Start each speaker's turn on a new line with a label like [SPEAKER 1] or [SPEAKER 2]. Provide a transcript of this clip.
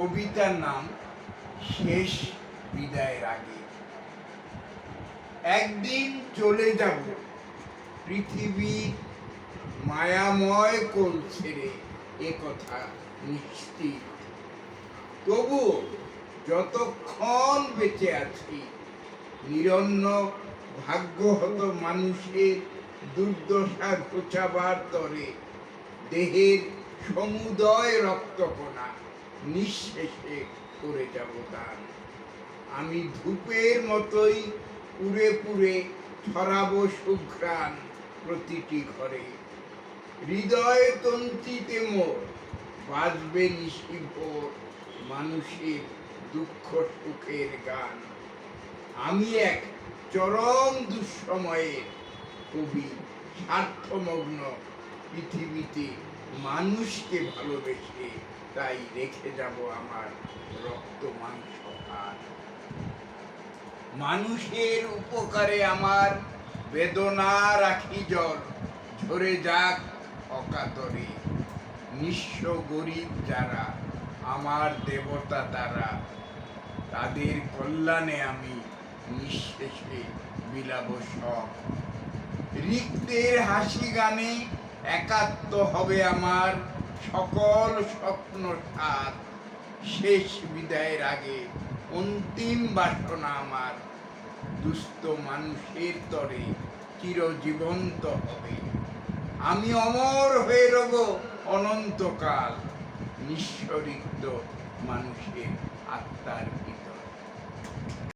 [SPEAKER 1] কবিতার নাম শেষ বিদায়ের আগে। একদিন চলে যাব পৃথিবীর মায়াময় কোল ছেড়ে, এ কথা নিশ্চিত। তবু যতক্ষণ বেঁচে আছি, নিরন্ন ভাগ্যহত মানুষের দুর্দশা ঘোচাবার তরে দেহের সমুদয় রক্তকণা নিঃশেষে করে যাব দান। আমি ধূপের মতোই পুড়ে পুড়ে ছড়াবো সুঘ্রাণ প্রতিটি ঘরে। হৃদয় তন্ত্রীতে মোর বাজবে নিশিভোর মানুষের দুঃখ সুখের গান। আমি এক চরম দুঃসময়ের কবি, স্বার্থমগ্ন পৃথিবীতে মানুষকে ভালোবেসে, তাই রেখে যাব আমার রক্ত মাংস হার। মানুষের উপকারে আমার বেদনা রাখি জল, ঝরে যাক অকাতরে। নিঃস্ব গরিব যারা আমার দেবতা তারা, তাদের কল্যাণে আমি নিঃশেষে বিলাব সব। রিক্তের হাসি গানে একাত্ম হবে আমার সকল স্বপ্ন সাথ। শেষ বিদায়ের আগে অন্তিম বাসনা আমার দুস্থ মানুষের তরে চিরজীবন্ত হবে। আমি অমর হয়ে রব অনন্তকাল, নিঃস্বরিক্ত মানুষের আত্মার